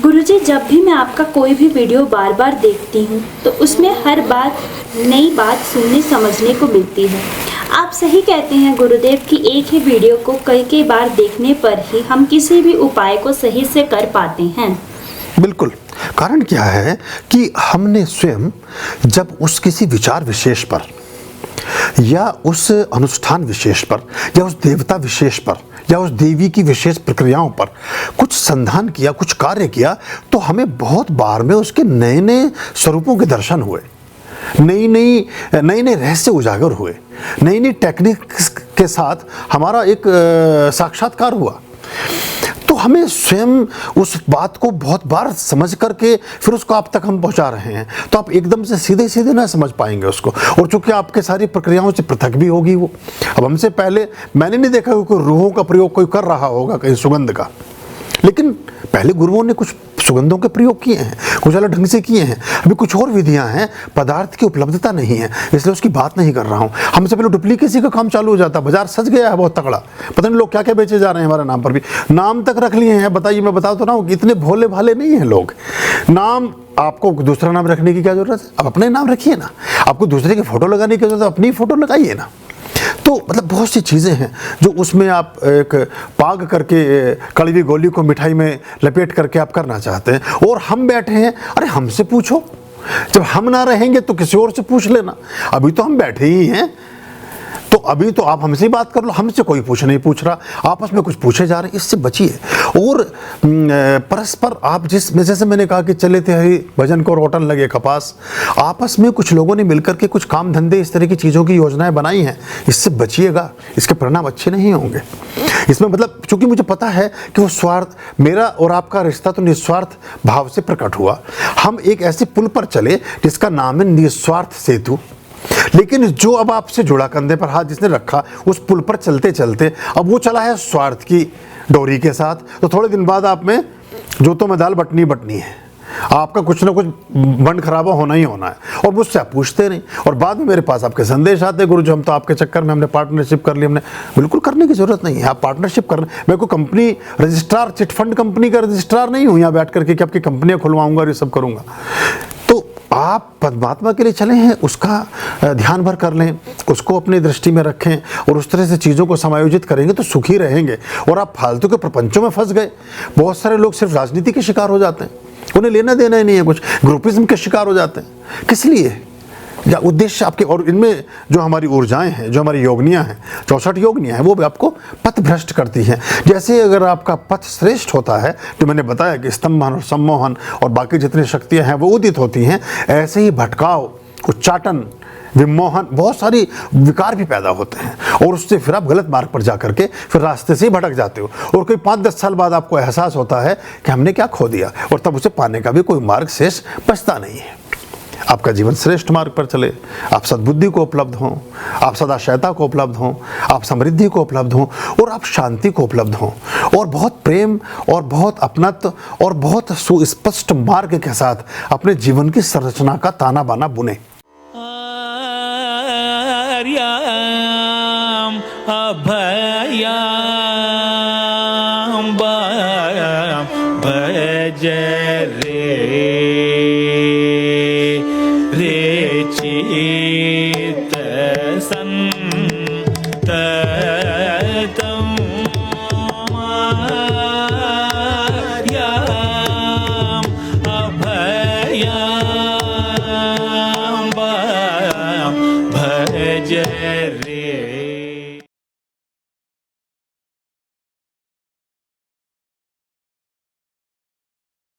गुरुजी, जब भी मैं आपका कोई भी वीडियो बार बार देखती हूँ तो उसमें हर बार नई बात सुनने समझने को मिलती है। आप सही कहते हैं गुरुदेव कि एक ही वीडियो को कई बार देखने पर ही हम किसी भी उपाय को सही से कर पाते हैं। बिल्कुल। कारण क्या है कि हमने स्वयं जब उस किसी विचार विशेष पर या उस अनुष्ठान विशेष पर या उस देवता विशेष पर या उस देवी की विशेष प्रक्रियाओं पर कुछ संधान किया, कुछ कार्य किया, तो हमें बहुत बार में उसके नए नए स्वरूपों के दर्शन हुए, नई नई रहस्य उजागर हुए, नई नई टेक्निक के साथ हमारा एक साक्षात्कार हुआ। तो हमें स्वयं उस बात को बहुत बार समझ करके फिर उसको आप तक हम पहुंचा रहे हैं, तो आप एकदम से सीधे सीधे ना समझ पाएंगे उसको। और चूंकि आपके सारी प्रक्रियाओं से पृथक भी होगी वो। अब हमसे पहले मैंने नहीं देखा कि कोई रूहों का प्रयोग कोई कर रहा होगा कहीं सुगंध का, लेकिन पहले गुरुओं ने कुछ सुगंधों के प्रयोग किए हैं, कुछ अलग ढंग से किए हैं। अभी कुछ और विधियां हैं, पदार्थ की उपलब्धता नहीं है इसलिए उसकी बात नहीं कर रहा हूं। हमसे पहले डुप्लीकेसी का काम चालू हो जाता, बाजार सज गया है बहुत तगड़ा, पता नहीं लोग क्या क्या बेचे जा रहे हैं हमारे नाम पर भी, नाम तक रख लिए हैं। बताइए, मैं बता तो रहा हूँ कि इतने भोले भाले नहीं हैं लोग। नाम, आपको दूसरा नाम रखने की क्या जरूरत है? आप अपने नाम रखिए ना। आपको दूसरे की फोटो लगाने की जरूरत है, अपनी फोटो लगाइए ना। तो मतलब बहुत सी चीज़ें हैं जो उसमें आप एक पाग करके कड़वी गोली को मिठाई में लपेट करके आप करना चाहते हैं। और हम बैठे हैं, अरे हमसे पूछो, जब हम ना रहेंगे तो किसी और से पूछ लेना। अभी तो हम बैठे ही हैं, तो अभी तो आप हमसे बात कर लो, हमसे कोई नहीं पूछ रहा, आपस में कुछ पूछे जा रहे हैं, इससे बचिए। और परस्पर आप जैसे मैंने कहा कि चले थे हरि भजन को रोटन लगे कपास, आपस में कुछ लोगों ने मिलकर के कुछ काम धंधे इस तरह की चीज़ों की योजनाएं बनाई हैं, इससे बचिएगा, इसके परिणाम अच्छे नहीं होंगे। इसमें मतलब चूंकि मुझे पता है कि वो स्वार्थ, मेरा और आपका रिश्ता तो निस्वार्थ भाव से प्रकट हुआ। हम एक ऐसे पुल पर चले जिसका नाम है निस्वार्थ सेतु, लेकिन जो अब आपसे जुड़ा, कंधे पर हाथ जिसने रखा, उस पुल पर चलते चलते अब वो चला है स्वार्थ की डोरी के साथ, तो थोड़े दिन बाद आप में जूतों में दाल बटनी बटनी है, आपका कुछ ना कुछ बंड खराबा होना ही होना है। और मुझसे आप पूछते नहीं, और बाद में मेरे पास आपके संदेश आते, गुरु जी हम तो आपके चक्कर में हमने पार्टनरशिप कर ली। हमने बिल्कुल करने की जरूरत नहीं है, आप पार्टनरशिप करना। मैं कोई कंपनी रजिस्ट्रार, चिटफंड कंपनी का रजिस्ट्रार नहीं हूँ यहाँ बैठ करके कि आपकी कंपनियाँ खुलवाऊंगा और ये सब करूँगा। तो आप परमात्मा के लिए चले हैं, उसका ध्यान भर कर लें, उसको अपनी दृष्टि में रखें और उस तरह से चीज़ों को समायोजित करेंगे तो सुखी रहेंगे। और आप फालतू के प्रपंचों में फंस गए। बहुत सारे लोग सिर्फ राजनीति के शिकार हो जाते हैं, उन्हें लेना देना ही नहीं है कुछ, ग्रुपिज्म के शिकार हो जाते हैं। किस लिए? या उद्देश्य आपके, और इनमें जो हमारी ऊर्जाएं हैं, जो हमारी योगनियां हैं, 64 योगनियां हैं, वो भी आपको पथ भ्रष्ट करती हैं। जैसे अगर आपका पथ श्रेष्ठ होता है, तो मैंने बताया कि स्तंभन और सम्मोहन और बाकी जितनी शक्तियां हैं वो उदित होती हैं, ऐसे ही भटकाव, उच्चाटन, विमोहन, बहुत सारी विकार भी पैदा होते हैं। और उससे फिर आप गलत मार्ग पर जा करके फिर रास्ते से ही भटक जाते हो, और कोई 5-10 साल बाद आपको एहसास होता है कि हमने क्या खो दिया, और तब उसे पाने का भी कोई मार्ग शेष बचता नहीं है। आपका जीवन श्रेष्ठ मार्ग पर चले, आप सद्बुद्धि को उपलब्ध हों, आप सदाशयता को उपलब्ध हों, आप समृद्धि को उपलब्ध हों, और आप शांति को उपलब्ध हों, और बहुत प्रेम और बहुत अपनत्व और बहुत सुस्पष्ट मार्ग के साथ अपने जीवन की संरचना का ताना बाना बुने। भज रे चित संततम आर्याम अभयाम भज रे